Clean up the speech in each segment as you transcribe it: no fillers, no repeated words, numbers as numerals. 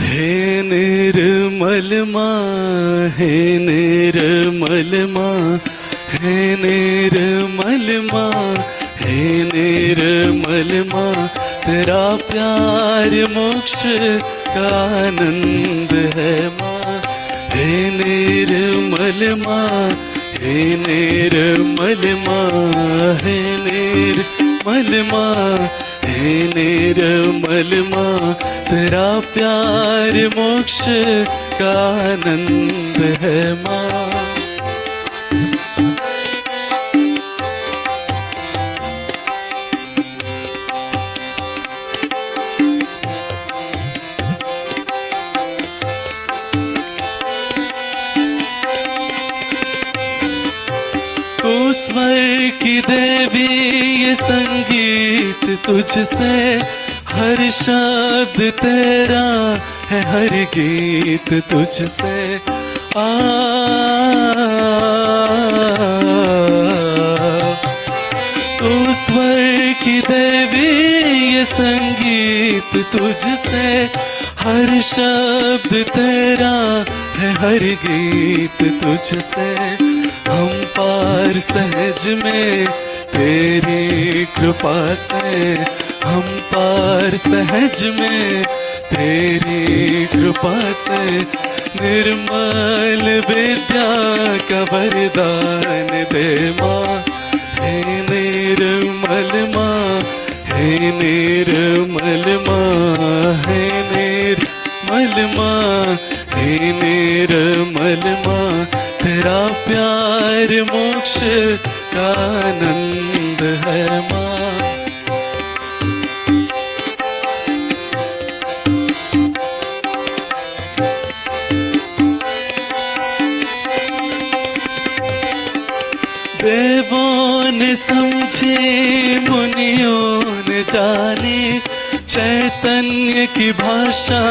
हे निर्मल माँ, हे निर्मल माँ, हे निर्मल माँ, हे निर्मल माँ, तेरा प्यार मोक्ष का आनंद है माँ। हे निर्मल माँ, हे निर्मल माँ, हे निर्मल माँ, हे निर्मल माँ, तेरा प्यार मोक्ष का आनंद है माँ। तू स्वर की देवी, ये संगीत तुझसे, हर शब्द तेरा है, हर गीत तुझसे। तू स्वर की देवी, ये संगीत तुझसे, हर शब्द तेरा है, हर गीत तुझसे। हम पार सहज में तेरी कृपा से, हम पार सहज में तेरी कृपा से, निर्मल विद्या का वरदान दे माँ। हे निर्मल माँ, हे निर्मल माँ, हे निर्मल माँ, हे निर्मल माँ, तेरा प्यार मोक्ष का आनंद है माँ। देवों ने समझे, मुनियों ने जानी, चैतन्य की भाषा,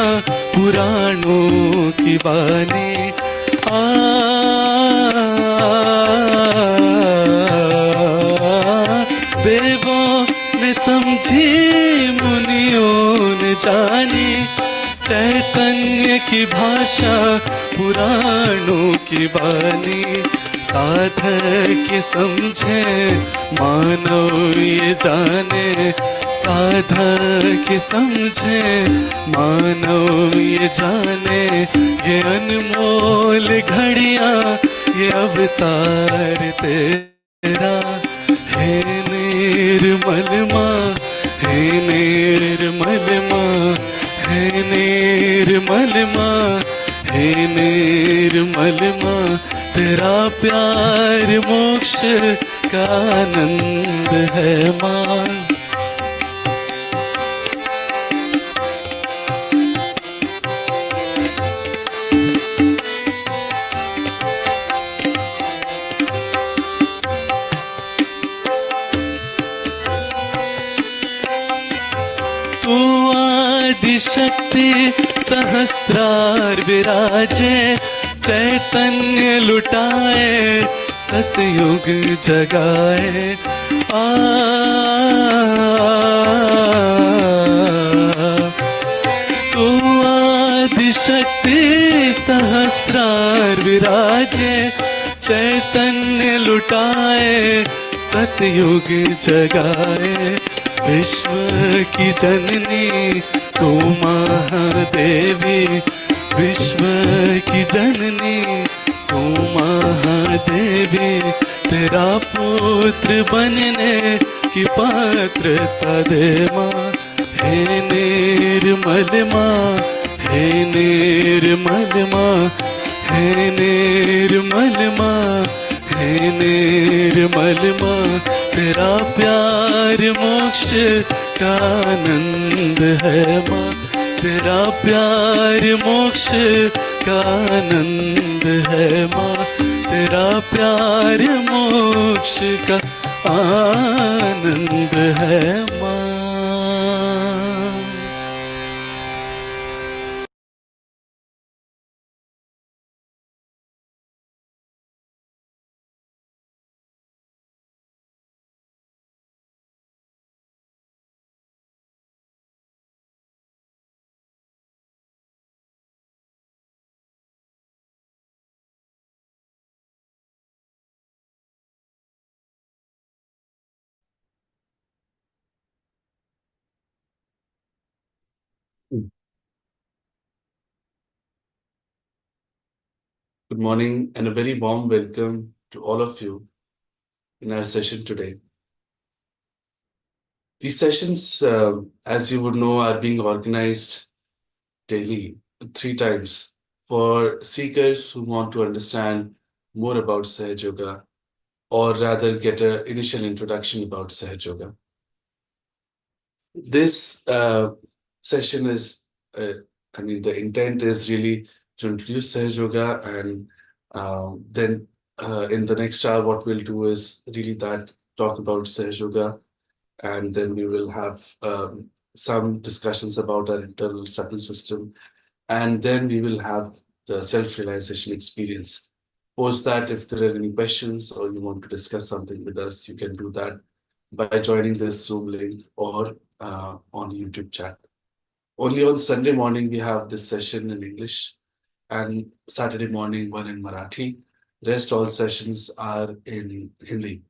पुराणों की वाणी। देवों ने समझी, मुनियों ने जानी, चैतन्य की भाषा, पुराणों की वाणी। साधक समझे, मानव ये जाने, साधक समझे, मानव ये जाने, ये अनमोल घड़ियां, ये अवतार तेरा। हे निर्मल माँ, हे निर्मल माँ, हे निर्मल माँ, हे निर्मल माँ, तेरा प्यार मोक्ष का आनंद है माँ। तू आदि शक्ति सहस्त्रार विराजे, चैतन्य लुटाए, सतयुग जगाए। तू आदि शक्ति सहस्त्रार विराजे, चैतन्य लुटाए, सतयुग जगाए। विश्व की जननी तू महादेवी, विश्व की जननी तू महादेवी, तेरा पुत्र बनने की पात्रता दे माँ। हे निर्मल माँ, हे निर्मल माँ, हे निर्मल माँ, हे निर्मल माँ, तेरा प्यार मोक्ष का आनंद है माँ। तेरा प्यार मोक्ष का आनंद है माँ। तेरा प्यार मोक्ष का आनंद है माँ। Good morning and a very warm welcome to all of you in our session today. These sessions, as you would know, are being organized daily, 3 times, for seekers who want to understand more about Sahaja Yoga, or rather get an initial introduction about Sahaja Yoga. This session is, the intent is really to introduce Sahaja Yoga, and then in the next hour, what we'll do is really that talk about Sahaja Yoga, and then we will have some discussions about our internal subtle system, and then we will have the self-realization experience. Post that, if there are any questions or you want to discuss something with us, you can do that by joining this Zoom link or on the YouTube chat. Only on Sunday morning we have this session in English, and Saturday morning one in Marathi. Rest all sessions are in Hindi,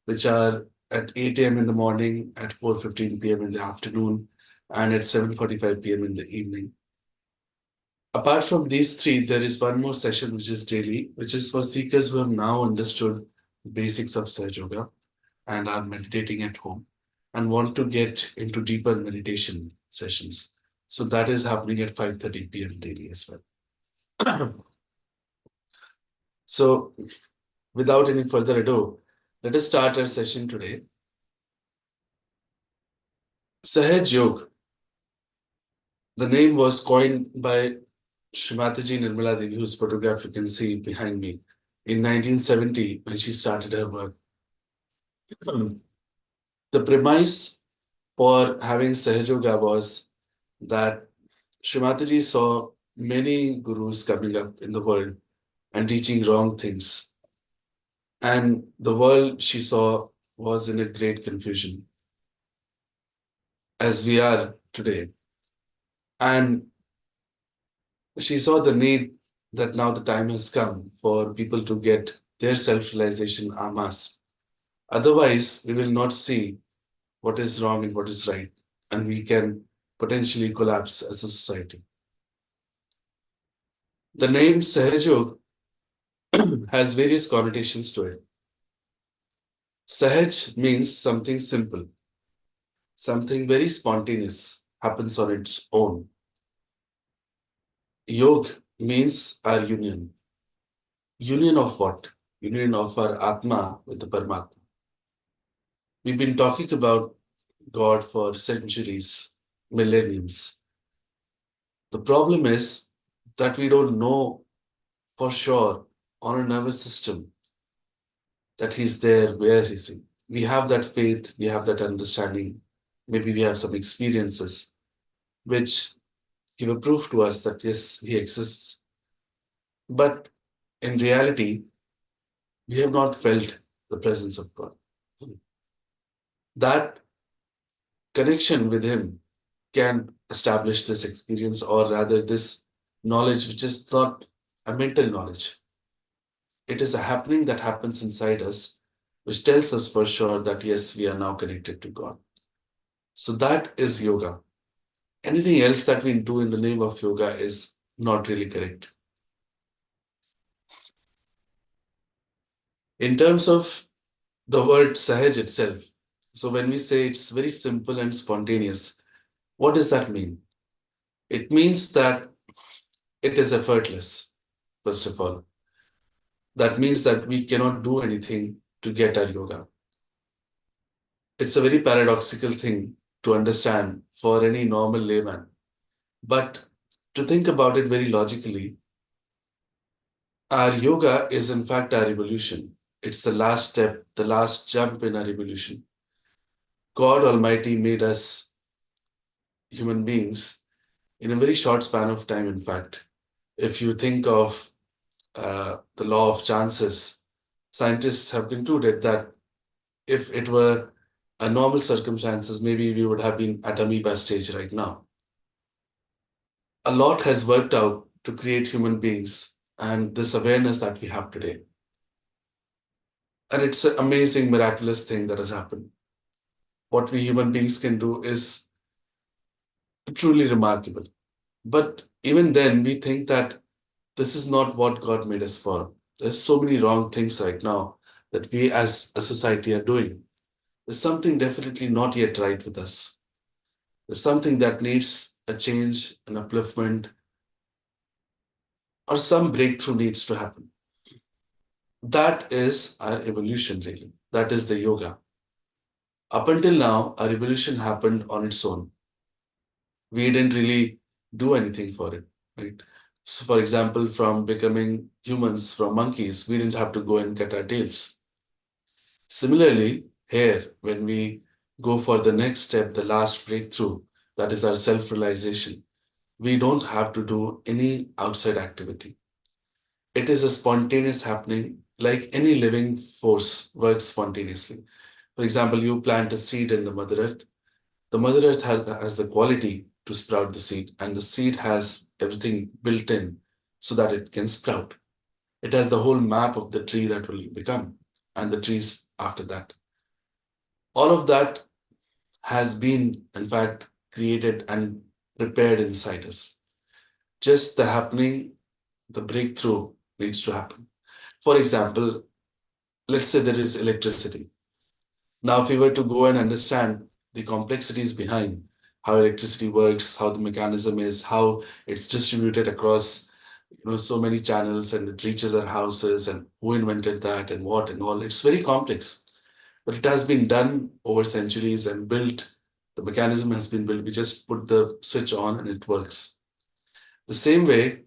which are at 8 a.m. in the morning, at 4:15 p.m. in the afternoon, and at 7:45 p.m. in the evening. Apart from these three, there is one more session which is daily, which is for seekers who have now understood the basics of Sahaja Yoga and are meditating at home and want to get into deeper meditation sessions. So that is happening at 5:30 p.m. daily as well. So without any further ado, let us start our session today. Sahaj Yoga. The name was coined by Shree Mataji Nirmala Devi, whose photograph you can see behind me, in 1970 when she started her work. The premise for having Sahaja Yoga was that Shree Mataji saw many gurus coming up in the world and teaching wrong things. And the world she saw was in a great confusion, as we are today. And she saw the need that now the time has come for people to get their self-realization en masse. Otherwise, we will not see what is wrong and what is right, and we can potentially collapse as a society. The name Sahaj has various connotations to it. Sahaj means something simple, something very spontaneous, happens on its own. Yog means our union. Union of what? Union of our Atma with the Paramatma. We've been talking about God for centuries, millenniums. The problem is that we don't know for sure on a nervous system that He's there, where He's in. We have that faith, we have that understanding. Maybe we have some experiences which give a proof to us that yes, He exists. But in reality, we have not felt the presence of God. That connection with Him can establish this experience, or rather, this knowledge, which is not a mental knowledge. It is a happening that happens inside us, which tells us for sure that yes, we are now connected to God. So that is yoga. Anything else that we do in the name of yoga is not really correct. In terms of the word Sahaj itself, so when we say it's very simple and spontaneous, what does that mean? It means that it is effortless, first of all. That means that we cannot do anything to get our yoga. It's a very paradoxical thing to understand for any normal layman. But to think about it very logically, our yoga is in fact our evolution. It's the last step, the last jump in our evolution. God Almighty made us human beings in a very short span of time, in fact. If you think of the law of chances, scientists have concluded that if it were a normal circumstances, maybe we would have been at amoeba stage right now. A lot has worked out to create human beings and this awareness that we have today. And it's an amazing, miraculous thing that has happened. What we human beings can do is truly remarkable. But even then, we think that this is not what God made us for. There's so many wrong things right now that we as a society are doing. There's something definitely not yet right with us. There's something that needs a change, an upliftment, or some breakthrough needs to happen. That is our evolution, really. That is the yoga. Up until now, our evolution happened on its own. We didn't really do anything for it, right? So, for example, from becoming humans from monkeys, we didn't have to go and cut our tails. Similarly, here, when we go for the next step, the last breakthrough, that is our self realization, we don't have to do any outside activity. It is a spontaneous happening, like any living force works spontaneously. For example, you plant a seed in the Mother Earth. The Mother Earth has the quality to sprout the seed, and the seed has everything built in so that it can sprout. It has the whole map of the tree that will become, and the trees after that. All of that has been, in fact, created and prepared inside us. Just the happening, the breakthrough needs to happen. For example, let's say there is electricity. Now, if we were to go and understand the complexities behind how electricity works, how the mechanism is, how it's distributed across so many channels and it reaches our houses and who invented that and what and all, it's very complex. But it has been done over centuries and built. The mechanism has been built. We just put the switch on and it works. The same way,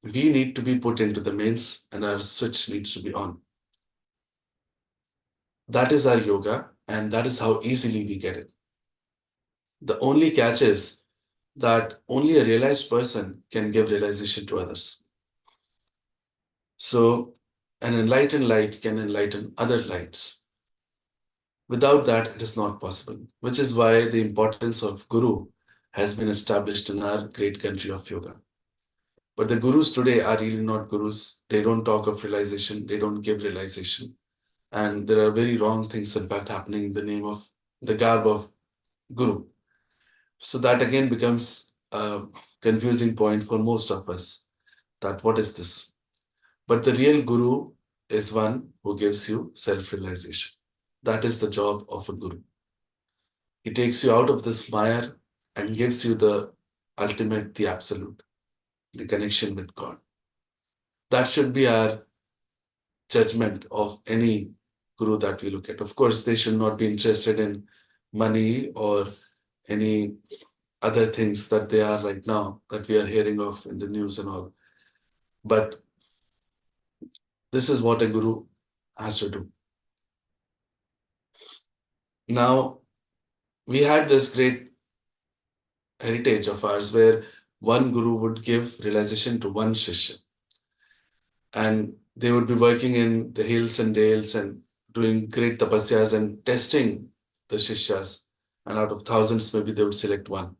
we need to be put into the mains and our switch needs to be on. That is our yoga, and that is how easily we get it. The only catch is that only a realized person can give realization to others. So, an enlightened light can enlighten other lights. Without that, it is not possible, which is why the importance of Guru has been established in our great country of yoga. But the gurus today are really not gurus. They don't talk of realization, they don't give realization. And there are very wrong things, in fact, happening in the name of the garb of Guru. So that again becomes a confusing point for most of us that what is this? But the real Guru is one who gives you self realization. That is the job of a Guru. He takes you out of this mire and gives you the ultimate, the absolute, the connection with God. That should be our judgment of any guru that we look at. Of course, they should not be interested in money or any other things that they are right now that we are hearing of in the news and all. But this is what a guru has to do. Now, we had this great heritage of ours where one guru would give realization to one shishya, and they would be working in the hills and dales and doing great tapasyas and testing the shishyas. And out of thousands, maybe they would select one.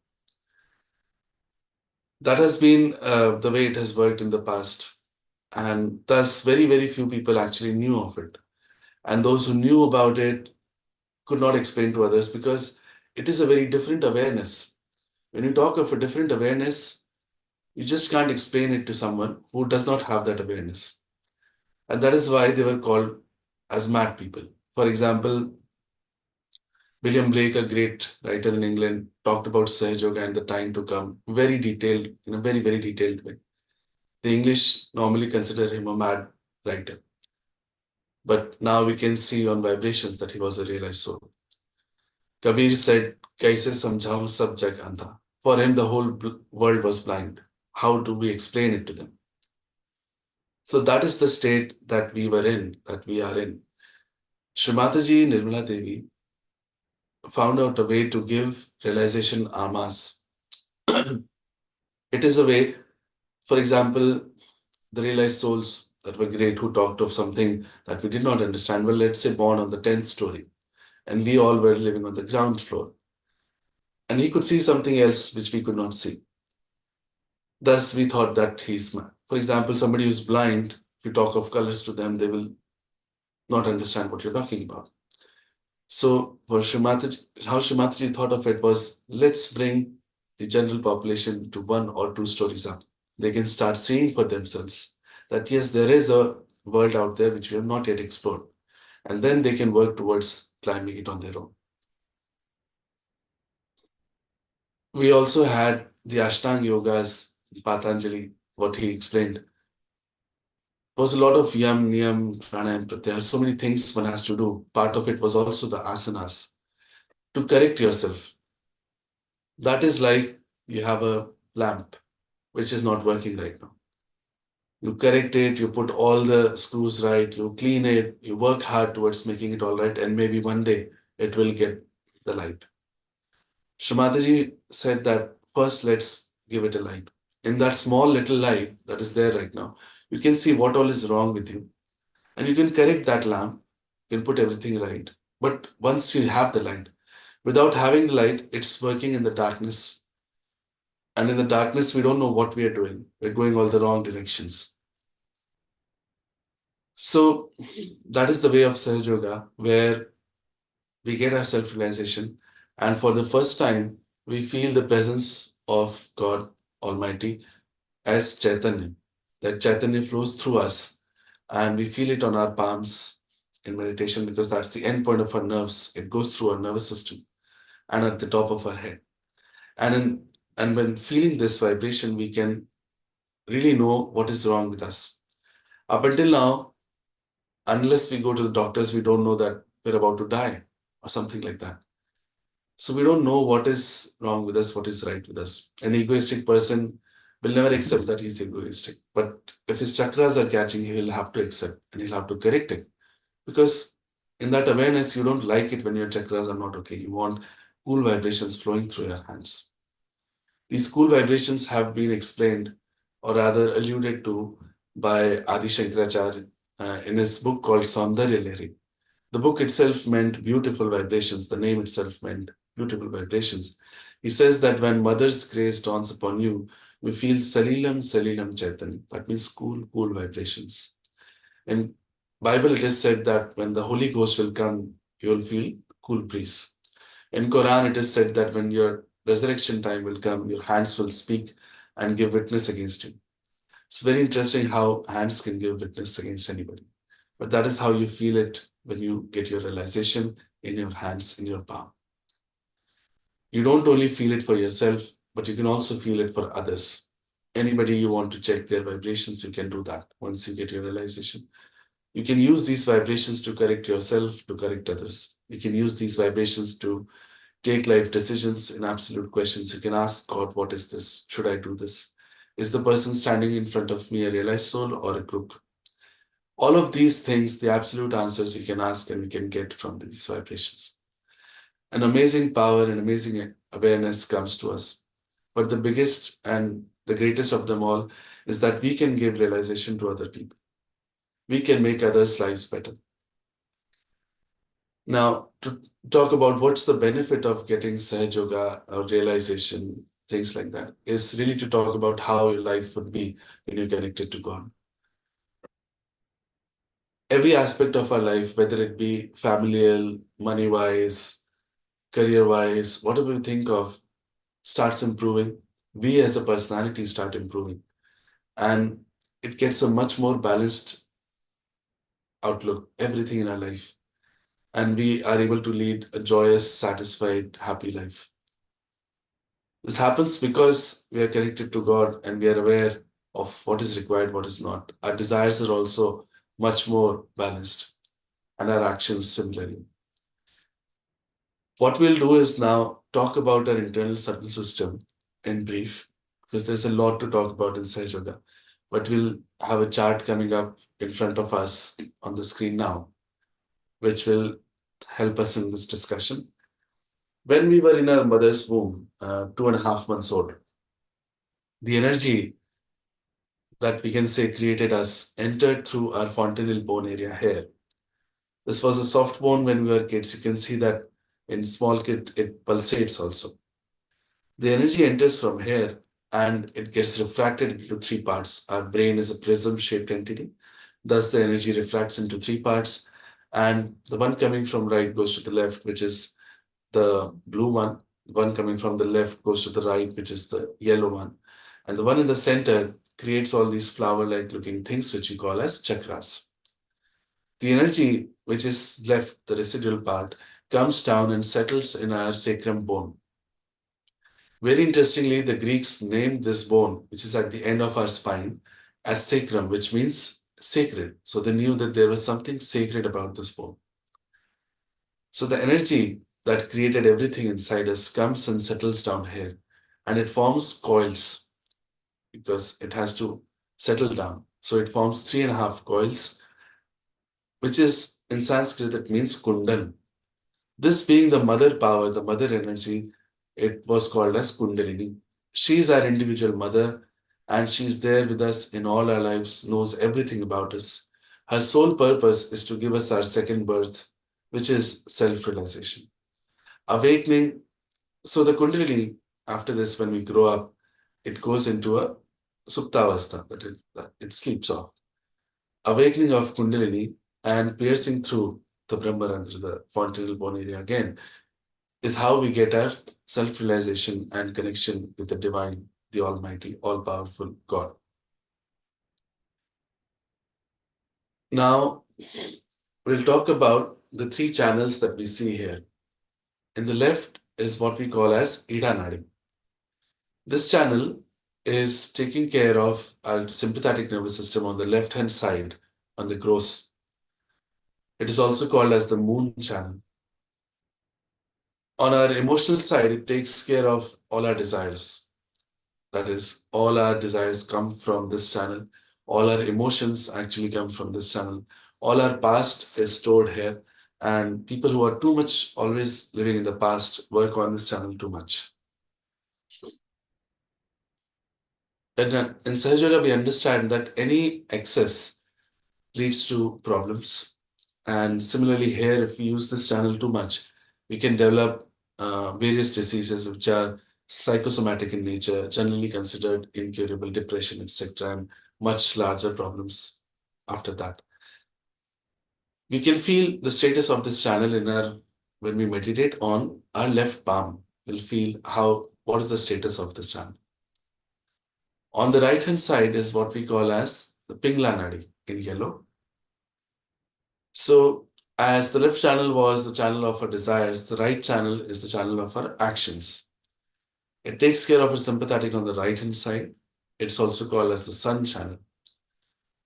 That has been the way it has worked in the past. And thus, very, very few people actually knew of it. And those who knew about it could not explain to others because it is a very different awareness. When you talk of a different awareness, you just can't explain it to someone who does not have that awareness. And that is why they were called as mad people. For example, William Blake, a great writer in England, talked about Sahaja and the time to come, very detailed, in a very, very detailed way. The English normally consider him a mad writer. But now we can see on vibrations that he was a realized soul. Kabir said, Kaise samjhaun sab jag andha. For him, the whole world was blind. How do we explain it to them? So that is the state that we were in, that we are in. Shree Mataji, Nirmala Devi found out a way to give realization amas. It is a way, for example, the realized souls that were great who talked of something that we did not understand were, let's say, born on the 10th story, and we all were living on the ground floor. And he could see something else which we could not see. Thus, we thought that he's mad. For example, somebody who's blind, if you talk of colors to them, they will not understand what you're talking about. So, for Shree Mataji, how Shree Mataji thought of it was, let's bring the general population to 1 or 2 stories up. They can start seeing for themselves that yes, there is a world out there which we have not yet explored. And then they can work towards climbing it on their own. We also had the Ashtanga yogas, Patanjali, what he explained was a lot of yam, niyam, pranayam, pratyahara. So many things one has to do. Part of it was also the asanas to correct yourself. That is like you have a lamp which is not working right now. You correct it, you put all the screws right, you clean it, you work hard towards making it all right, and maybe one day it will get the light. Shree Mataji said that first let's give it a light. In that small little light that is there right now, you can see what all is wrong with you. And you can correct that lamp, you can put everything right. But once you have the light, without having the light, it's working in the darkness. And in the darkness, we don't know what we are doing. We're going all the wrong directions. So that is the way of Sahaja Yoga, where we get our self-realization. And for the first time, we feel the presence of God Almighty as Chaitanya. That Chaitanya flows through us and we feel it on our palms in meditation because that's the end point of our nerves. It goes through our nervous system and at the top of our head. And, and when feeling this vibration, we can really know what is wrong with us. Up until now, unless we go to the doctors, we don't know that we're about to die or something like that. So we don't know what is wrong with us, what is right with us. An egoistic person will never accept that he's egoistic. But if his chakras are catching, he will have to accept and he'll have to correct it. Because in that awareness, you don't like it when your chakras are not okay. You want cool vibrations flowing through your hands. These cool vibrations have been explained or rather alluded to by Adi Shankaracharya in his book called Saundarya Lahari. The book itself meant beautiful vibrations. The name itself meant beautiful vibrations. He says that when Mother's grace dawns upon you, you feel Salilam Salilam Chaitanya. That means cool, cool vibrations. In Bible, it is said that when the Holy Ghost will come, you will feel cool breeze. In Quran, it is said that when your resurrection time will come, your hands will speak and give witness against you. It's very interesting how hands can give witness against anybody. But that is how you feel it when you get your realization in your hands, in your palm. You don't only feel it for yourself, but you can also feel it for others. Anybody you want to check their vibrations, you can do that once you get your realization. You can use these vibrations to correct yourself, to correct others. You can use these vibrations to take life decisions in absolute questions. You can ask God, what is this? Should I do this? Is the person standing in front of me a realized soul or a crook? All of these things, the absolute answers you can ask and you can get from these vibrations. An amazing power and amazing awareness comes to us. But the biggest and the greatest of them all is that we can give realization to other people. We can make others' lives better. Now, to talk about what's the benefit of getting Sahaja Yoga or realization, things like that, is really to talk about how your life would be when you're connected to God. Every aspect of our life, whether it be familial, money-wise, career-wise, whatever we think of, starts improving. We as a personality start improving. And it gets a much more balanced outlook, everything in our life. And we are able to lead a joyous, satisfied, happy life. This happens because we are connected to God and we are aware of what is required, what is not. Our desires are also much more balanced and our actions similarly. What we'll do is now talk about our internal subtle system in brief, because there's a lot to talk about in Sahaja Yoga. But we'll have a chart coming up in front of us on the screen now, which will help us in this discussion. When we were in our mother's womb, 2.5 months old, the energy that we can say created us entered through our fontanelle bone area here. This was a soft bone when we were kids. You can see that in small kid, it pulsates also. The energy enters from here and it gets refracted into 3 parts. Our brain is a prism-shaped entity. Thus, the energy refracts into 3 parts. And the one coming from right goes to the left, which is the blue one. The one coming from the left goes to the right, which is the yellow one. And the one in the center creates all these flower-like looking things, which we call as chakras. The energy which is left, the residual part, comes down and settles in our sacrum bone. Very interestingly, the Greeks named this bone, which is at the end of our spine, as sacrum, which means sacred. So they knew that there was something sacred about this bone. So the energy that created everything inside us comes and settles down here, and it forms coils because it has to settle down. So it forms 3.5 coils, which is in Sanskrit, it means kundan. This being the mother power, the mother energy, it was called as Kundalini. She is our individual mother, and she's there with us in all our lives, knows everything about us. Her sole purpose is to give us our second birth, which is self realization. Awakening. So, the Kundalini, after this, when we grow up, it goes into a Suptavastha, that it sleeps off. Awakening of Kundalini and piercing through the Brahmarandra, the fontanel bone area again, is how we get our self realization and connection with the divine, the Almighty, all powerful God. Now, we'll talk about the three channels that we see here. In the left is what we call as Ida Nadi. This channel is taking care of our sympathetic nervous system on the left hand side on the gross. It is also called as the moon channel. On our emotional side, it takes care of all our desires. That is, all our desires come from this channel. All our emotions actually come from this channel. All our past is stored here. And people who are too much always living in the past work on this channel too much. And in Sahaja, we understand that any excess leads to problems. And similarly, here, if we use this channel too much, we can develop various diseases which are psychosomatic in nature, generally considered incurable, depression, etc., and much larger problems after that. We can feel the status of this channel in our when we meditate on our left palm. We'll feel what is the status of this channel. On the right hand side is what we call as the Pingla Nadi in yellow. So, as the left channel was the channel of our desires, the right channel is the channel of our actions. It takes care of our sympathetic on the right hand side. It's also called as the sun channel.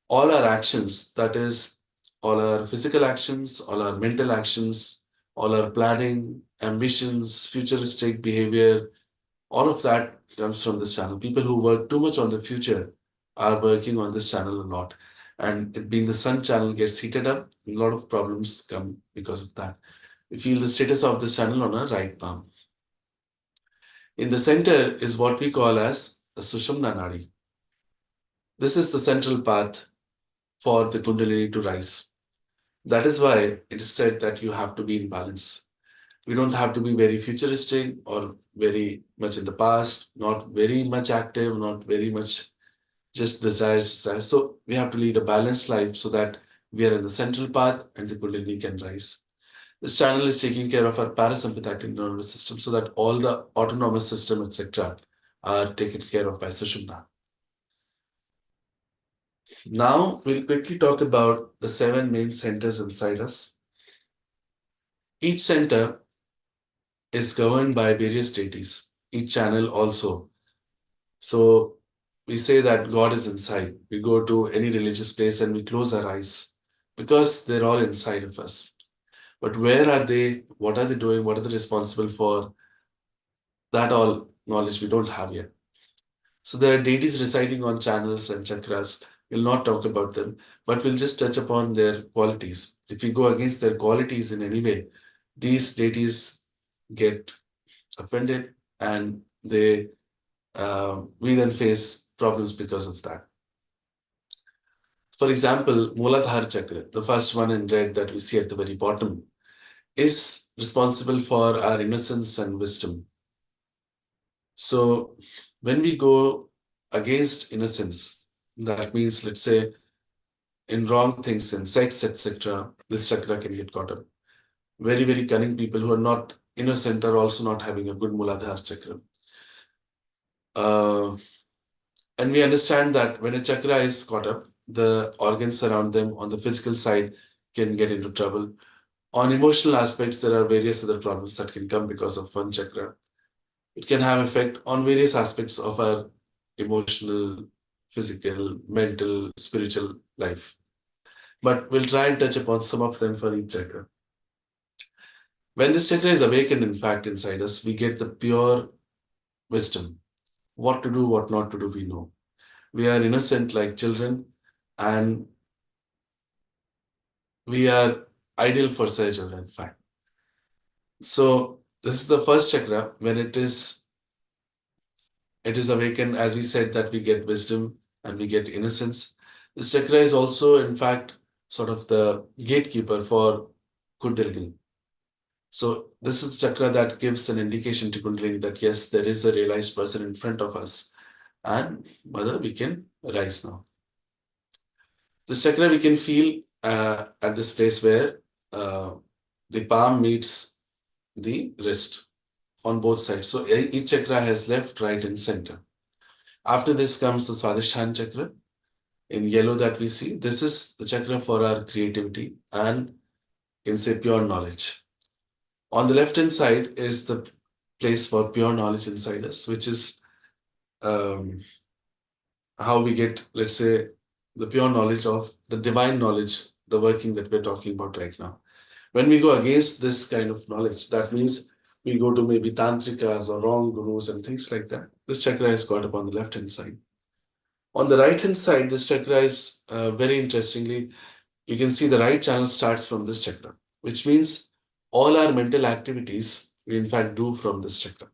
All our actions, that is, all our physical actions, all our mental actions, all our planning, ambitions, futuristic behavior, all of that comes from this channel. People who work too much on the future are working on this channel a lot. And it being the sun channel gets heated up, a lot of problems come because of that. We feel the status of this channel on our right palm. In the center is what we call as the Sushumna Nadi. This is the central path for the Kundalini to rise. That is why it is said that you have to be in balance. We don't have to be very futuristic or very much in the past, not very much active, not very much just desires. So we have to lead a balanced life so that we are in the central path and the Kundalini can rise. This channel is taking care of our parasympathetic nervous system so that all the autonomous system, etc., are taken care of by Sushumna. Now we'll quickly talk about the 7 main centers inside us. Each center is governed by various deities, each channel also. So we say that God is inside. We go to any religious place and we close our eyes because they're all inside of us. But where are they? What are they doing? What are they responsible for? That all knowledge we don't have yet. So there are deities residing on channels and chakras. We'll not talk about them, but we'll just touch upon their qualities. If we go against their qualities in any way, these deities get offended and we then face problems because of that. For example, Muladhara Chakra, the first one in red that we see at the very bottom, is responsible for our innocence and wisdom. So when we go against innocence, that means, let's say, in wrong things, in sex, etc., this chakra can get caught up. Very, very cunning people who are not innocent are also not having a good Muladhara chakra. Uh, and we understand that when a chakra is caught up, the organs around them on the physical side can get into trouble. On emotional aspects, there are various other problems that can come because of one chakra. It can have effect on various aspects of our emotional, physical, mental, spiritual life. But we'll try and touch upon some of them for each chakra. When this chakra is awakened, in fact, inside us, we get the pure wisdom. What to do, what not to do, we know. We are innocent like children, and we are ideal for Sahaja, in fact. So, this is the first chakra. When it is awakened, as we said, that we get wisdom and we get innocence. This chakra is also, in fact, sort of the gatekeeper for Kundalini. So, this is the chakra that gives an indication to Kundalini that yes, there is a realized person in front of us, and mother, we can rise now. This chakra we can feel at this place where the palm meets the wrist on both sides. So each chakra has left, right, and center. After this comes the Swadhisthana chakra in yellow that we see. This is the chakra for our creativity and can say pure knowledge. On the left hand side is the place for pure knowledge inside us, which is um, how we get, let's say, the pure knowledge of the divine knowledge, the working that we're talking about right now. When we go against this kind of knowledge, that means we go to maybe tantrikas or wrong gurus and things like that. This chakra is got up on the left hand side. On the right hand side, this chakra is very interestingly, you can see the right channel starts from this chakra, which means all our mental activities we in fact do from this chakra.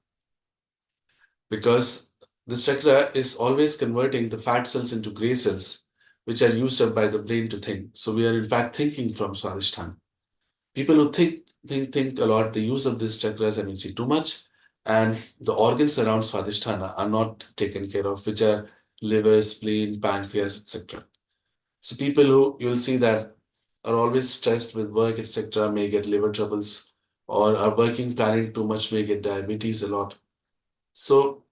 Because this chakra is always converting the fat cells into gray cells, which are used up by the brain to think. So we are in fact thinking from Swadhisthana. People who think a lot, they use of this chakras energy too much, and the organs around Swadhisthana are not taken care of, which are liver, spleen, pancreas, etc. So people who you'll see that are always stressed with work, etc., may get liver troubles, or are working planning too much, may get diabetes a lot. So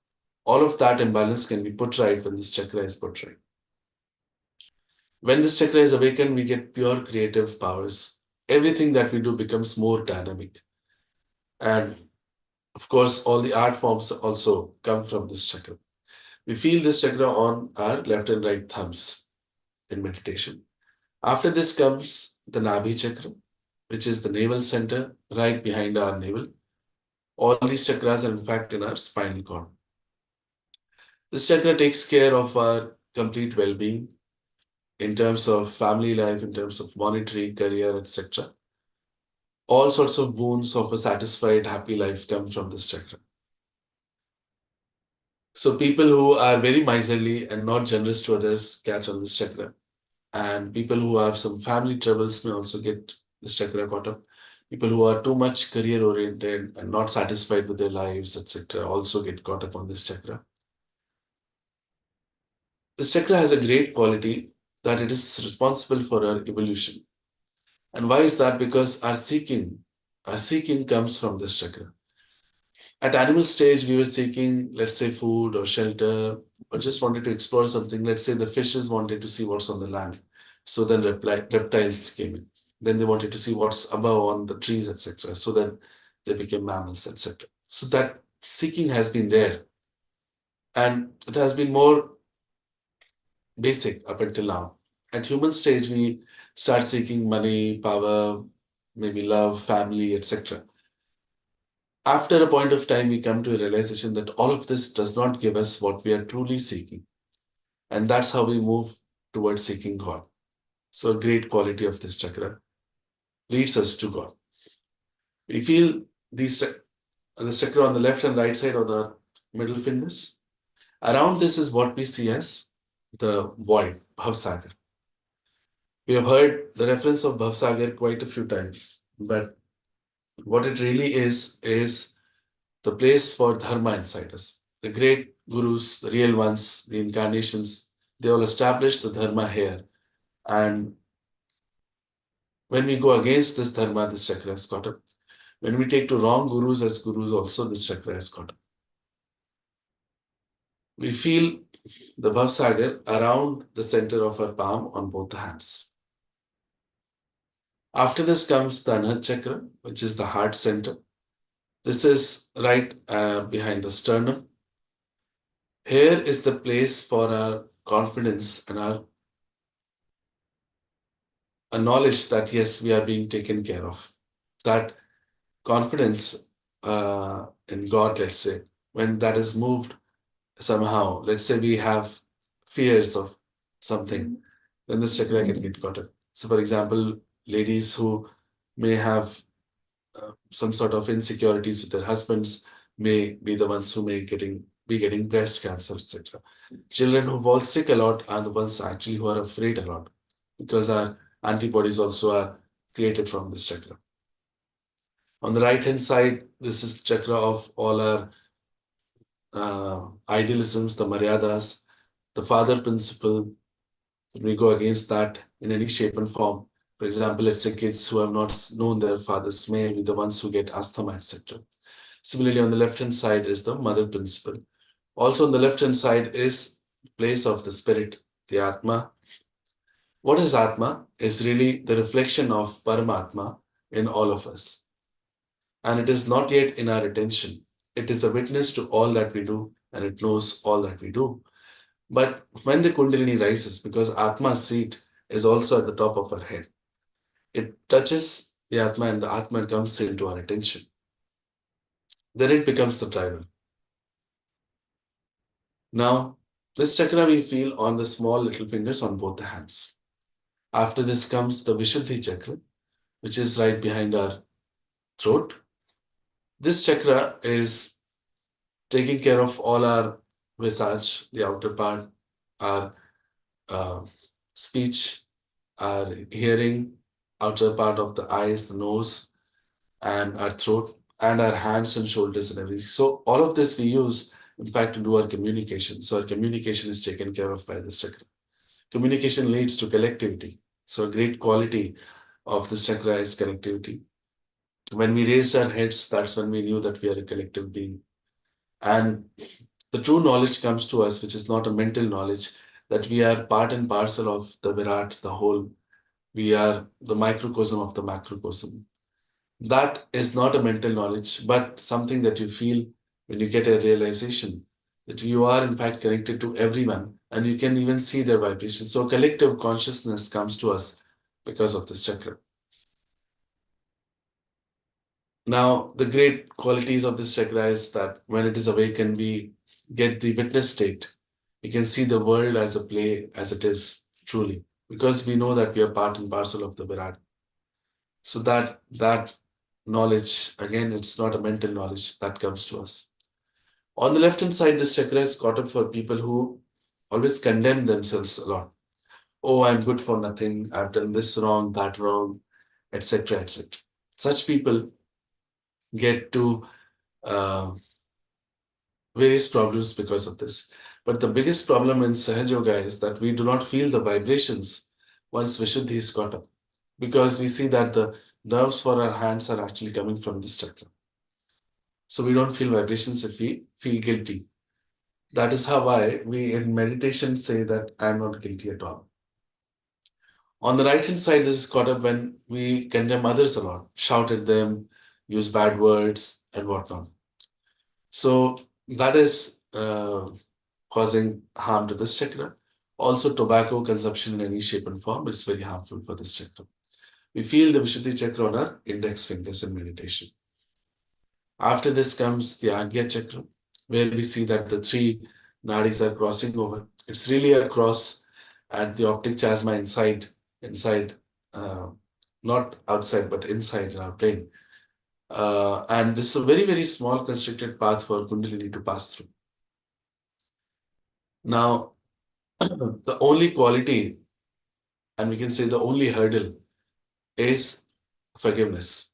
all of that imbalance can be put right when this chakra is put right. When this chakra is awakened, we get pure creative powers. Everything that we do becomes more dynamic. And of course, all the art forms also come from this chakra. We feel this chakra on our left and right thumbs in meditation. After this comes the Nabhi chakra, which is the navel center right behind our navel. All these chakras are in fact in our spinal cord. This chakra takes care of our complete well being in terms of family life, in terms of monetary, career, etc. All sorts of boons of a satisfied, happy life come from this chakra. So people who are very miserly and not generous to others catch on this chakra. And people who have some family troubles may also get this chakra caught up. People who are too much career oriented and not satisfied with their lives, etc., also get caught up on this chakra. This chakra has a great quality that it is responsible for our evolution. And why is that? Because our seeking comes from this chakra. At animal stage, we were seeking, let's say, food or shelter, or just wanted to explore something. Let's say the fishes wanted to see what's on the land. So then reptiles came in. Then they wanted to see what's above on the trees, etc. So then they became mammals, etc. So that seeking has been there. And it has been more basic up until now. At human stage, we start seeking money, power, maybe love, family, etc. After a point of time, we come to a realization that all of this does not give us what we are truly seeking. And that's how we move towards seeking God. So, a great quality of this chakra leads us to God. We feel the chakra on the left and right side of the middle fingers. Around this is what we see as the void, Bhavsagar. We have heard the reference of Bhavsagar quite a few times, but what it really is the place for dharma inside us. The great gurus, the real ones, the incarnations, they all established the dharma here. And when we go against this dharma, this chakra is caught up. When we take to wrong gurus as gurus, also this chakra is caught up. We feel the Bhavsagar around the center of our palm on both the hands. After this comes the Anahata chakra, which is the heart center. This is right behind the sternum. Here is the place for our confidence and our a knowledge that yes, we are being taken care of. That confidence in God, let's say, when that is moved somehow, let's say we have fears of something, then this chakra can get caught up. So, for example, ladies who may have some sort of insecurities with their husbands may be the ones who may be getting breast cancer, etc. Children who fall sick a lot are the ones actually who are afraid a lot because our antibodies also are created from this chakra. On the right hand side, this is chakra of all our idealisms, the maryadas, the father principle. When we go against that in any shape and form, for example, let's say kids who have not known their fathers may be the ones who get asthma, etc. Similarly, on the left hand side is the mother principle. Also, on the left hand side is place of the spirit, the Atma. What is Atma? Is really the reflection of Paramatma in all of us. And it is not yet in our attention. It is a witness to all that we do and it knows all that we do. But when the Kundalini rises, because Atma's seat is also at the top of our head, it touches the Atma and the Atma comes into our attention. Then it becomes the driver. Now, this chakra we feel on the small little fingers on both the hands. After this comes the Vishuddhi chakra, which is right behind our throat. This chakra is taking care of all our visage, the outer part, our uh, speech, our hearing, outer part of the eyes, the nose, and our throat, and our hands and shoulders and everything. So all of this we use, in fact, to do our communication. So our communication is taken care of by this chakra. Communication leads to collectivity. So a great quality of this chakra is connectivity. When we raised our heads, that's when we knew that we are a collective being. And the true knowledge comes to us, which is not a mental knowledge, that we are part and parcel of the Virat, the whole. We are the microcosm of the macrocosm. That is not a mental knowledge, but something that you feel when you get a realization that you are in fact connected to everyone and you can even see their vibration. So collective consciousness comes to us because of this chakra. Now, the great qualities of this chakra is that when it is awakened, we get the witness state. We can see the world as a play as it is truly, because we know that we are part and parcel of the Virat. So that knowledge, again, it's not a mental knowledge that comes to us. On the left hand side, this chakra is caught up for people who always condemn themselves a lot. Oh, I'm good for nothing. I've done this wrong, that wrong, etc., etc. Such people get to uh, various problems because of this. But the biggest problem in Sahaja Yoga is that we do not feel the vibrations once Vishuddhi is caught up, because we see that the nerves for our hands are actually coming from this chakra. So we don't feel vibrations if we feel guilty. That is how why we in meditation say that I'm not guilty at all. On the right hand side, this is caught up when we condemn others a lot, shout at them, use bad words, and whatnot. So that is causing harm to this chakra. Also, tobacco consumption in any shape and form is very harmful for this chakra. We feel the Vishuddhi chakra on our index fingers in meditation. After this comes the Agya chakra, where we see that the three nadis are crossing over. It's really a cross at the optic chiasma inside, uh, not outside, but inside in our brain. And this is a very, very small constricted path for Kundalini to pass through. Now, the only quality, and we can say the only hurdle, is forgiveness.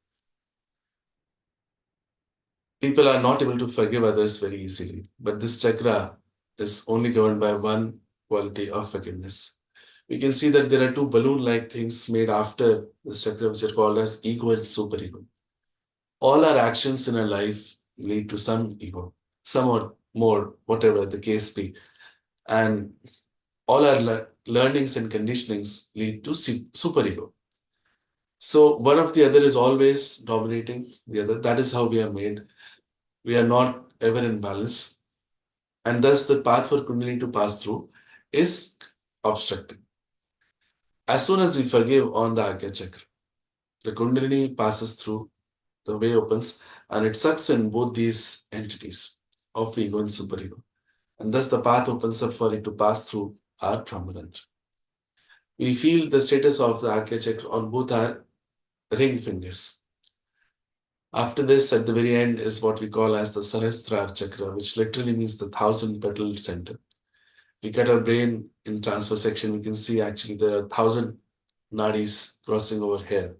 People are not able to forgive others very easily, but this chakra is only governed by one quality of forgiveness. We can see that there are two balloon like things made after this chakra, which are called as ego and superego. All our actions in our life lead to some ego, some or more, whatever the case be. And all our learnings and conditionings lead to superego. So one of the other is always dominating the other. That is how we are made. We are not ever in balance. And thus the path for Kundalini to pass through is obstructed. As soon as we forgive on the Agya Chakra, the Kundalini passes through, the way opens, and it sucks in both these entities of ego and superego. And thus the path opens up for it to pass through our Brahmanandra. We feel the status of the Agya Chakra on both our ring fingers. After this, at the very end, is what we call as the Sahasrara Chakra, which literally means the thousand petaled center. We cut our brain in transfer section, we can see actually there are 1,000 nadis crossing over here.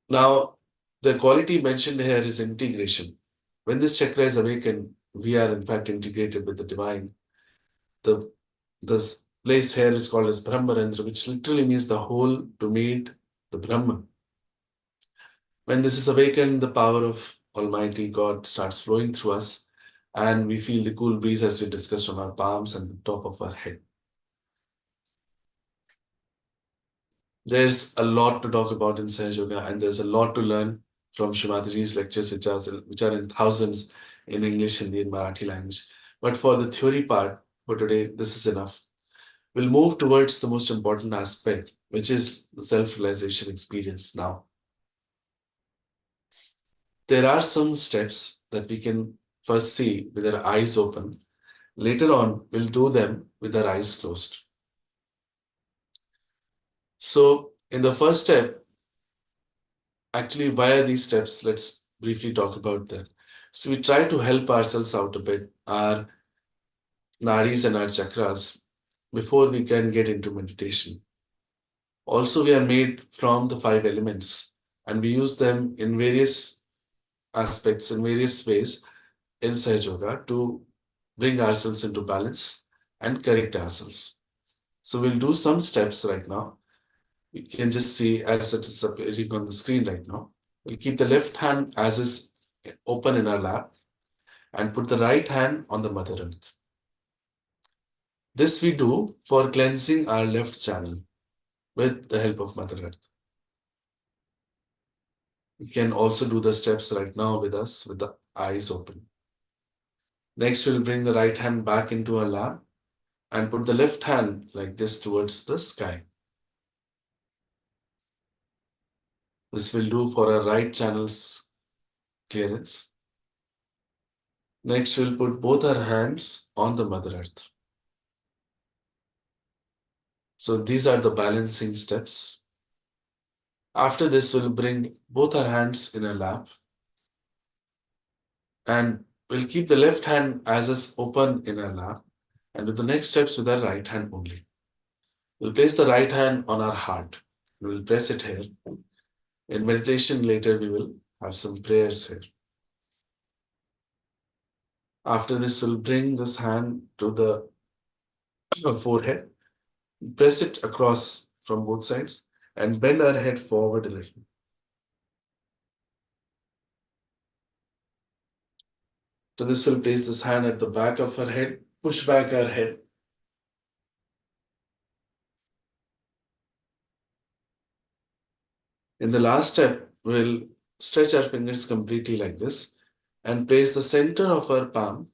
Now, the quality mentioned here is integration. When this chakra is awakened, we are in fact integrated with the divine. The this place here is called as Brahmarandra, which literally means the whole to meet the Brahman. When this is awakened, the power of Almighty God starts flowing through us, and we feel the cool breeze as we discussed on our palms and the top of our head. There's a lot to talk about in Sahaja Yoga, and there's a lot to learn from Shree Mataji's lectures, which are in thousands in English, Hindi, and Marathi language. But for the theory part, for today, this is enough. We'll move towards the most important aspect, which is the self-realization experience now. There are some steps that we can first see with our eyes open. Later on, we'll do them with our eyes closed. So, in the first step, actually, why are these steps? Let's briefly talk about that. So, we try to help ourselves out a bit, our nadis and our chakras, before we can get into meditation. Also, we are made from the five elements, and we use them in various aspects, in various ways in Sahaja Yoga to bring ourselves into balance and correct ourselves. So we'll do some steps right now. You can just see as it is appearing on the screen right now. We'll keep the left hand as is open in our lap and put the right hand on the Mother Earth. This we do for cleansing our left channel with the help of Mother Earth. You can also do the steps right now with us with the eyes open. Next, we'll bring the right hand back into our lap and put the left hand like this towards the sky. This will do for our right channel's clearance. Next, we'll put both our hands on the Mother Earth. So these are the balancing steps. After this, we'll bring both our hands in our lap and we'll keep the left hand as is open in our lap and do the next steps with our right hand only. We'll place the right hand on our heart. We'll press it here. In meditation later, we will have some prayers here. After this, we'll bring this hand to the forehead, press it across from both sides, and bend our head forward a little. To this, we'll place this hand at the back of our head, push back our head. In the last step, we'll stretch our fingers completely like this and place the center of our palm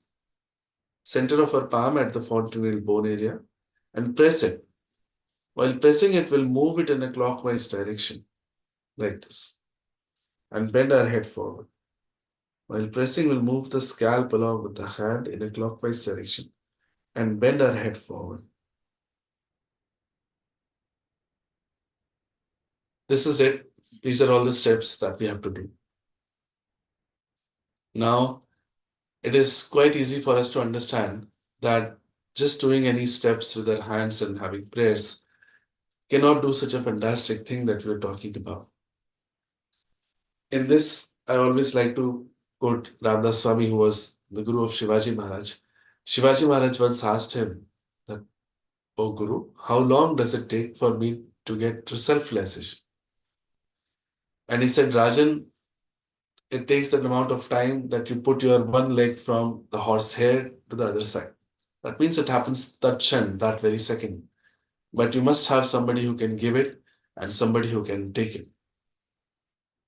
at the fontanel bone area and press it. While pressing it, we'll move it in a clockwise direction like this and bend our head forward. While pressing, we'll move the scalp along with the hand in a clockwise direction and bend our head forward. This is it. These are all the steps that we have to do. Now, it is quite easy for us to understand that just doing any steps with our hands and having prayers cannot do such a fantastic thing that we're talking about. In this, I always like to quote Ramdas Swami, who was the guru of Shivaji Maharaj. Shivaji Maharaj once asked him that, "Oh Guru, how long does it take for me to get to self-realization?" And he said, Rajan, it takes that amount of time that you put your one leg from the horse hair to the other side. That means it happens that shan, that very second. But you must have somebody who can give it and somebody who can take it.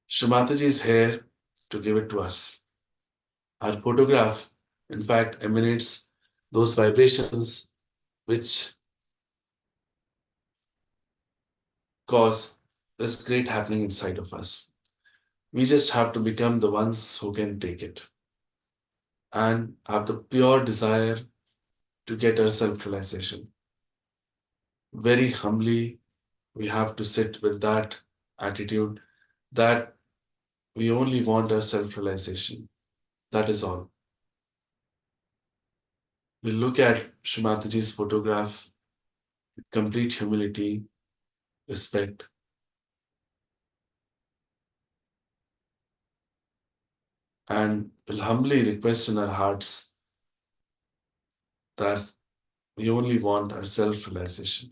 Shree Mataji is here to give it to us. Our photograph, in fact, emanates those vibrations which cause this great happening inside of us. We just have to become the ones who can take it and have the pure desire to get our self realization. Very humbly, we have to sit with that attitude that we only want our self realization. That is all. We look at Shree Mataji's photograph with complete humility, respect, and will humbly request in our hearts that we only want our self realization.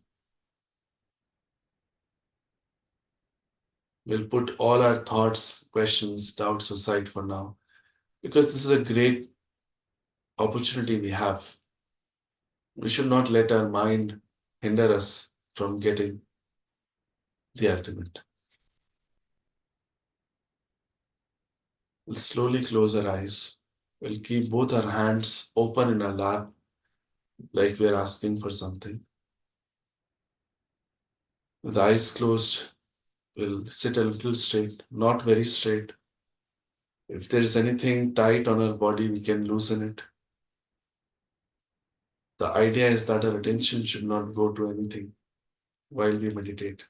We'll put all our thoughts, questions, doubts aside for now because this is a great opportunity we have. We should not let our mind hinder us from getting the ultimate. We'll slowly close our eyes. We'll keep both our hands open in our lap like we're asking for something. With eyes closed, we'll sit a little straight, not very straight. If there is anything tight on our body, we can loosen it. The idea is that our attention should not go to anything while we meditate.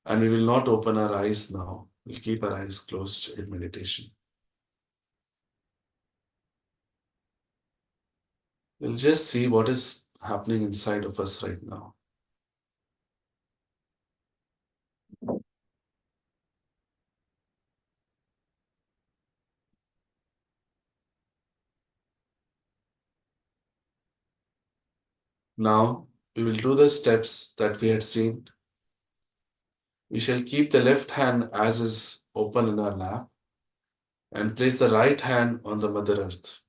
And we will not open our eyes now. We'll keep our eyes closed in meditation. We'll just see what is happening inside of us right now. Now, we will do the steps that we had seen. We shall keep the left hand as is open in our lap and place the right hand on the Mother Earth.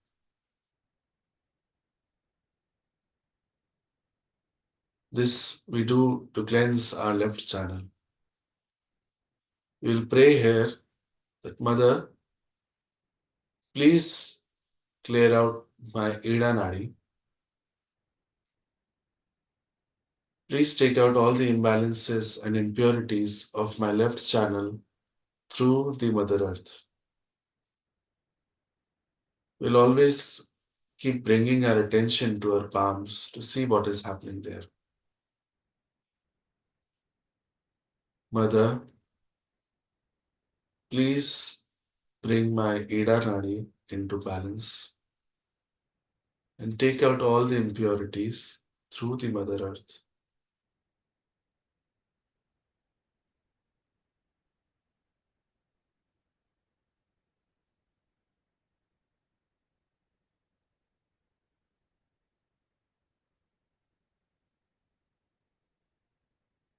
This we do to cleanse our left channel. We will pray here that Mother, please clear out my Ida Nadi. Please take out all the imbalances and impurities of my left channel through the Mother Earth. We'll always keep bringing our attention to our palms to see what is happening there. Mother, please bring my Ida Nadi into balance and take out all the impurities through the Mother Earth.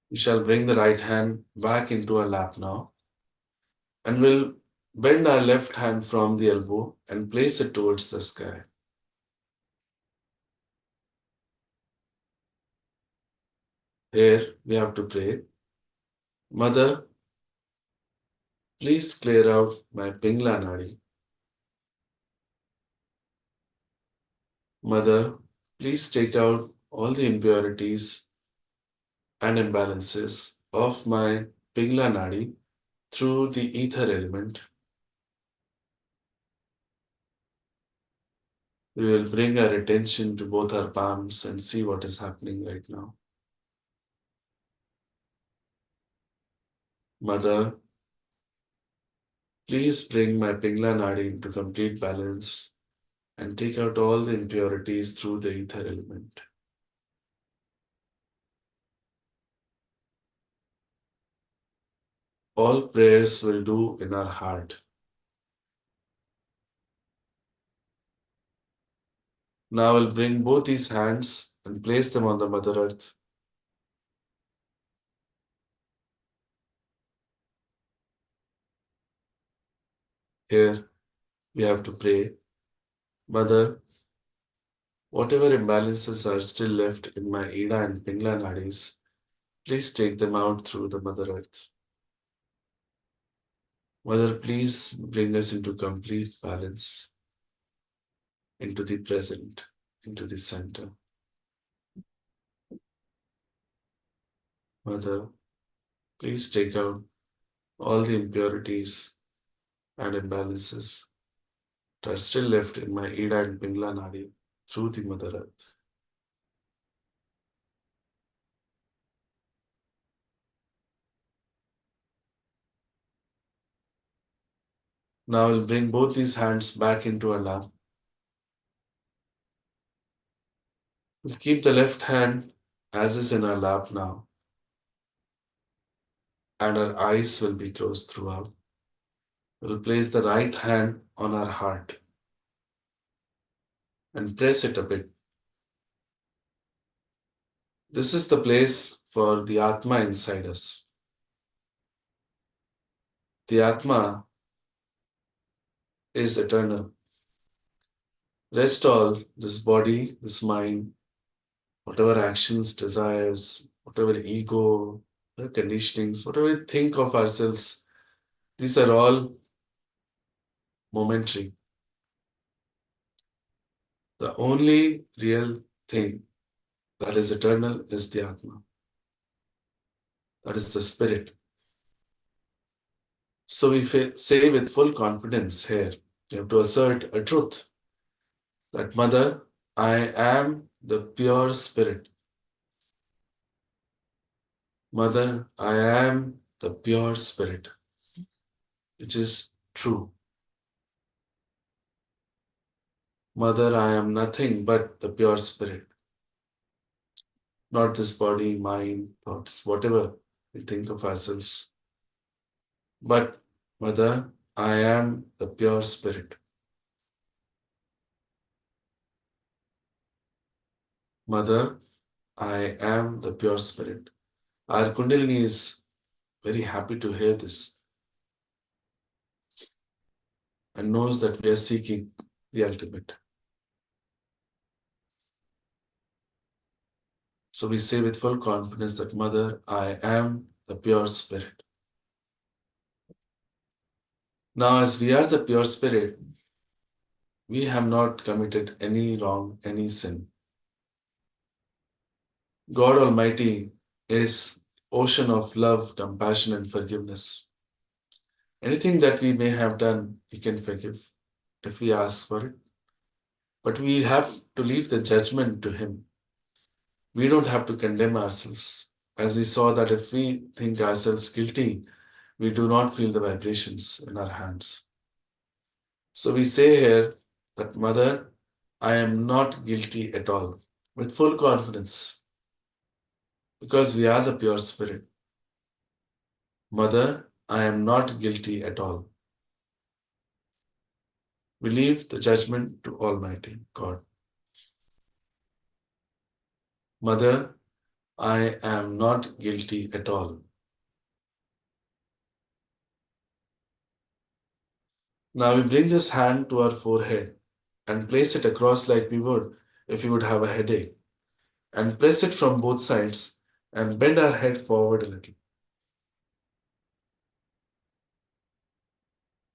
We shall bring the right hand back into our lap now and we'll bend our left hand from the elbow and place it towards the sky. Here we have to pray, Mother, please clear out my Pingla Nadi. Mother, please take out all the impurities and imbalances of my Pingla Nadi through the ether element. We will bring our attention to both our palms and see what is happening right now. Mother, please bring my Pingla Nadi into complete balance and take out all the impurities through the ether element. All prayers will do in our heart. Now I'll bring both these hands and place them on the Mother Earth. Here we have to pray, Mother, whatever imbalances are still left in my Ida and Pingla nadis, please take them out through the Mother Earth. Mother, please bring us into complete balance, into the present, into the center. Mother, please take out all the impurities and imbalances that are still left in my Ida and Pingla nadi through the Mother Earth. Now I'll bring both these hands back into our lap. We'll keep the left hand as is in our lap now, and our eyes will be closed throughout. We'll place the right hand on our heart and press it a bit. This is the place for the Atma inside us. The Atma is eternal. Rest all, this body, this mind, whatever actions, desires, whatever ego, conditionings, whatever we think of ourselves, these are all momentary. The only real thing that is eternal is the Atma. That is the spirit. So we say with full confidence here, you have to assert a truth that Mother, I am the pure spirit. Mother, I am the pure spirit, which is true. Mother, I am nothing but the pure spirit, not this body, mind, thoughts, whatever we think of ourselves. But, Mother, I am the pure spirit. Mother, I am the pure spirit. Our Kundalini is very happy to hear this and knows that we are seeking the ultimate. So we say with full confidence that, Mother, I am the pure spirit. Now, as we are the pure spirit, we have not committed any wrong, any sin. God Almighty is ocean of love, compassion, and forgiveness. Anything that we may have done, He can forgive if we ask for it. But we have to leave the judgment to Him. We don't have to condemn ourselves. As we saw that if we think ourselves guilty, we do not feel the vibrations in our hands. So we say here that, Mother, I am not guilty at all, with full confidence, because we are the pure spirit. Mother, I am not guilty at all. We leave the judgment to Almighty God. Mother, I am not guilty at all. Now we bring this hand to our forehead and place it across like we would if we would have a headache, and press it from both sides and bend our head forward a little.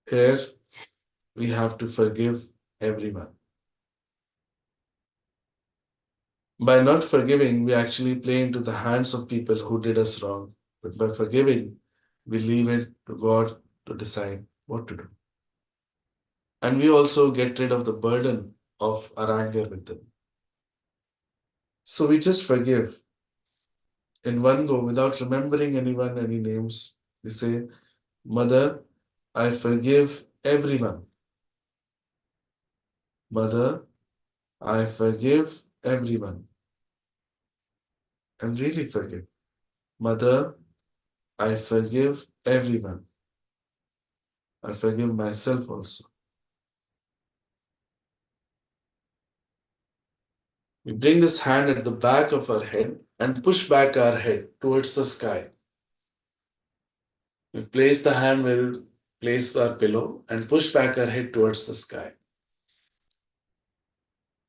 Here we have to forgive everyone. By not forgiving, we actually play into the hands of people who did us wrong. But by forgiving, we leave it to God to decide what to do. And we also get rid of the burden of our anger with them. So we just forgive in one go without remembering anyone, any names. We say, Mother, I forgive everyone. Mother, I forgive everyone. And really forgive. Mother, I forgive everyone. I forgive myself also. We bring this hand at the back of our head and push back our head towards the sky. We place the hand where place our pillow, and push back our head towards the sky.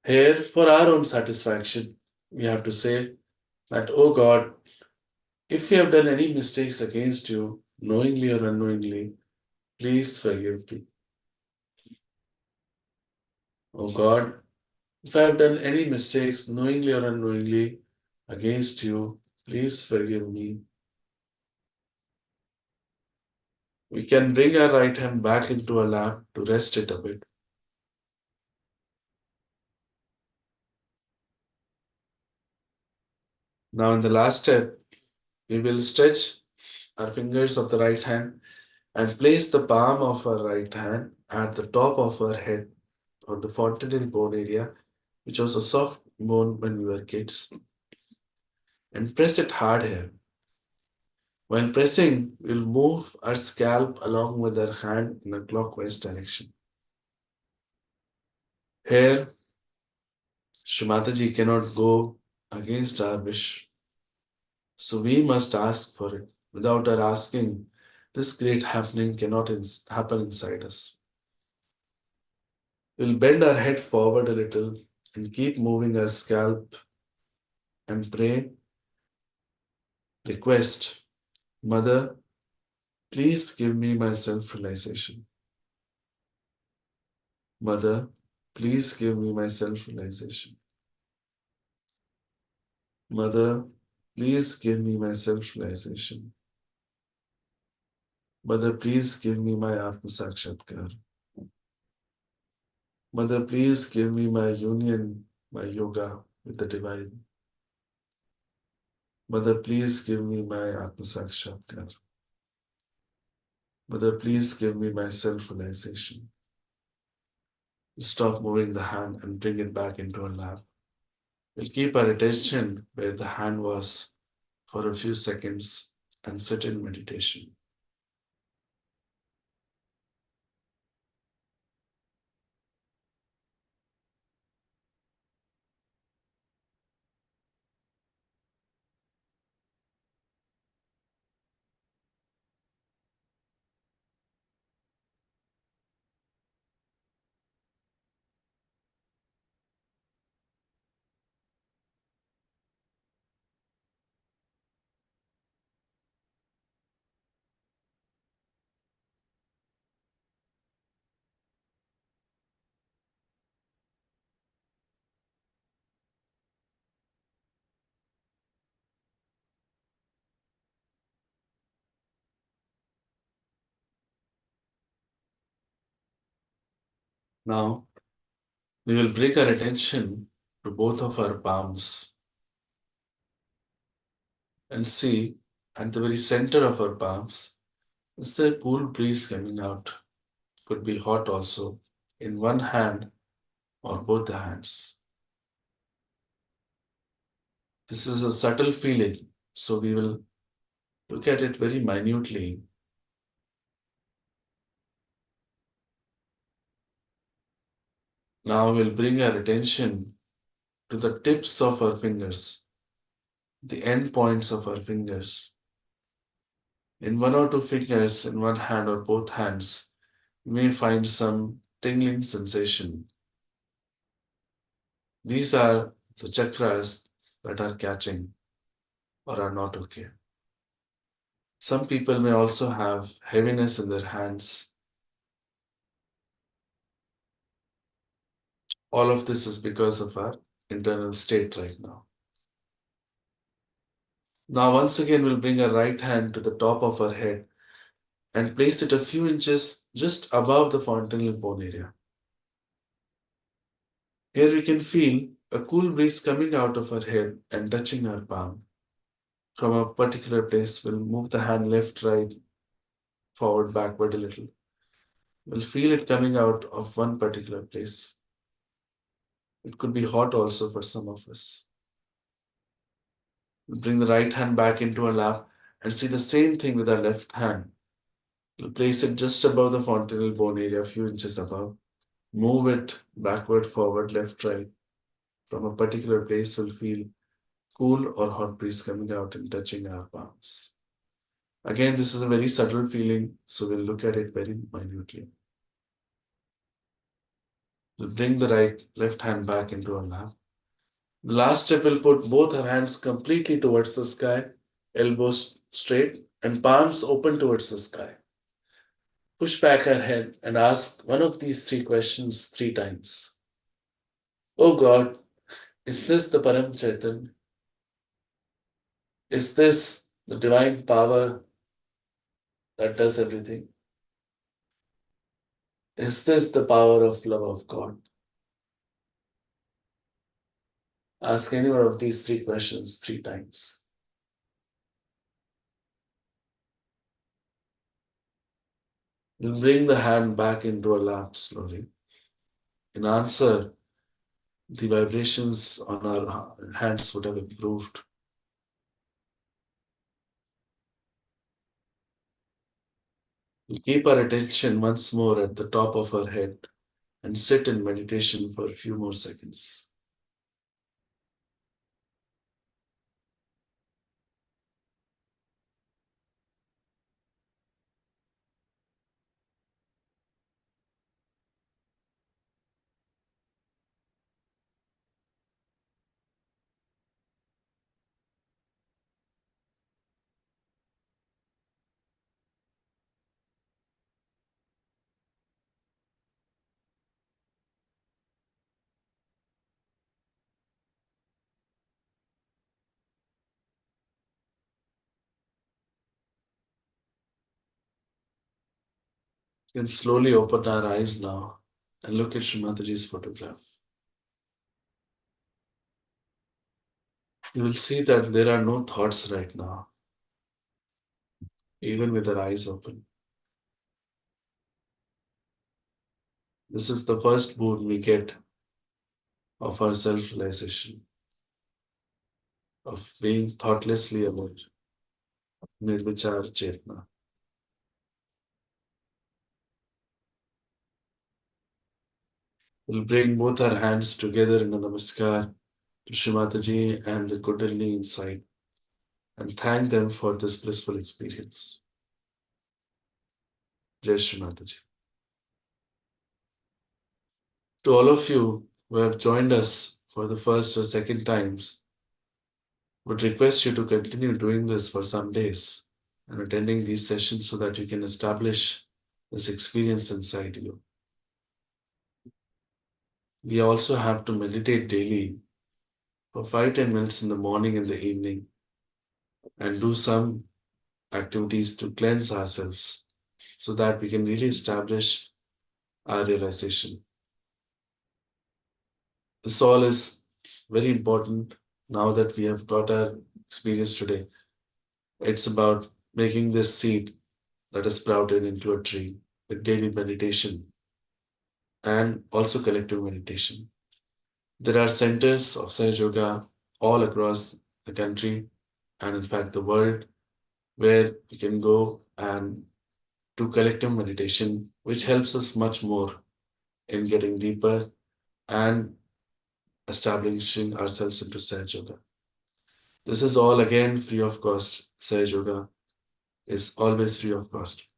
Here, for our own satisfaction, we have to say that, oh God, if we have done any mistakes against you, knowingly or unknowingly, please forgive me. Oh God, if I have done any mistakes, knowingly or unknowingly, against you, please forgive me. We can bring our right hand back into our lap to rest it a bit. Now, in the last step, we will stretch our fingers of the right hand and place the palm of our right hand at the top of our head on the fontanel bone area, which was a soft bone when we were kids, and press it hard here. While pressing, we'll move our scalp along with our hand in a clockwise direction. Here, Shree Mataji cannot go against our wish, so we must ask for it. Without our asking, this great happening cannot happen inside us. We'll bend our head forward a little and keep moving our scalp and pray, request, Mother, please give me my self realization. Mother, please give me my self realization. Mother, please give me my self realization. Mother, please give me my Atma Sakshatkar. Mother, please give me my union, my yoga with the divine. Mother, please give me my Atma Sakshatkar. Mother, please give me my self realization. Stop moving the hand and bring it back into our lap. We'll keep our attention where the hand was for a few seconds and sit in meditation. Now, we will bring our attention to both of our palms and see at the very center of our palms is there a cool breeze coming out. Could be hot also in one hand or both the hands. This is a subtle feeling, so we will look at it very minutely. Now we'll bring our attention to the tips of our fingers, the end points of our fingers. In one or two fingers, in one hand or both hands, you may find some tingling sensation. These are the chakras that are catching or are not okay. Some people may also have heaviness in their hands. All of this is because of our internal state right now. Now, once again, we'll bring our right hand to the top of our head and place it a few inches just above the fontanel bone area. Here we can feel a cool breeze coming out of our head and touching our palm. From a particular place, we'll move the hand left, right, forward, backward a little. We'll feel it coming out of one particular place. It could be hot also for some of us. We'll bring the right hand back into our lap and see the same thing with our left hand. We'll place it just above the fontanel bone area, a few inches above. Move it backward, forward, left, right. From a particular place, we'll feel cool or hot breeze coming out and touching our palms. Again, this is a very subtle feeling, so we'll look at it very minutely. We'll bring the left hand back into our lap. The last step will put both our hands completely towards the sky, elbows straight, and palms open towards the sky. Push back our head and ask one of these three questions three times. Oh God, is this the Param Chaitanya? Is this the divine power that does everything? Is this the power of love of God? Ask any one of these three questions three times. We'll bring the hand back into our lap slowly. In answer, the vibrations on our hands would have improved. We'll keep our attention once more at the top of our head and sit in meditation for a few more seconds. We can slowly open our eyes now and look at Shree Mataji's photograph. You will see that there are no thoughts right now, even with our eyes open. This is the first boon we get of our self realization, of being thoughtlessly aware, Nirvichar Chetna. We'll bring both our hands together in a namaskar to Shree Mataji and the Kundalini inside and thank them for this blissful experience. Jai Shree Mataji. To all of you who have joined us for the first or second times, would request you to continue doing this for some days and attending these sessions so that you can establish this experience inside you. We also have to meditate daily for 5-10 minutes in the morning and the evening and do some activities to cleanse ourselves so that we can really establish our realization. This all is very important now that we have got our experience today. It's about making this seed that is sprouted into a tree with daily meditation and also collective meditation. There are centers of Sahaja Yoga all across the country and, in fact, the world where you can go and do collective meditation, which helps us much more in getting deeper and establishing ourselves into Sahaja Yoga. This is all again free of cost. Sahaja Yoga is always free of cost.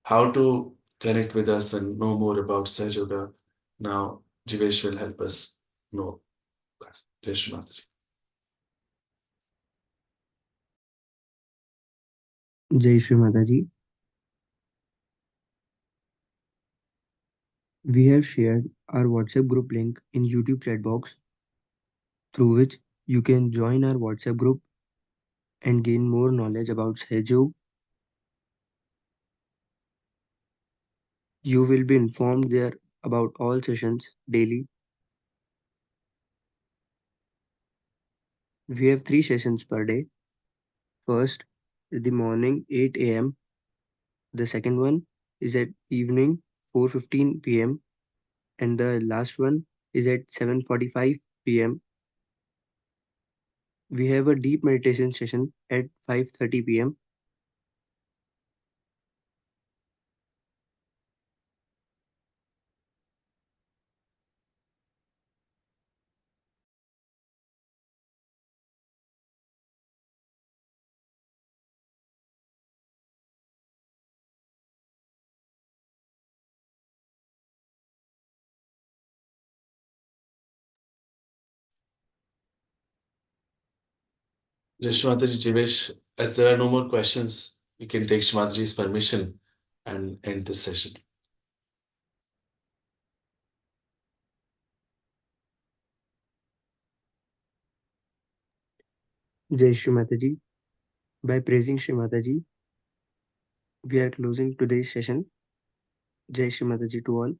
How to connect with us and know more about Sahaja Yoga? Now, Jivesh will help us know that. Jai Shri Mataji. Jai Shri Mataji, we have shared our WhatsApp group link in YouTube chat box through which you can join our WhatsApp group and gain more knowledge about Sahaj. You will be informed there about all sessions daily. We have 3 sessions per day. First, in the morning 8 a.m. The second one is at evening 4:15 p.m. and the last one is at 7:45 p.m. We have a deep meditation session at 5:30 p.m. Shrimataji Jivesh, as there are no more questions, we can take Shrimataji's permission and end this session. Jai Shri Mataji. By praising Shri Mataji, we are closing today's session. Jai Shri Mataji to all.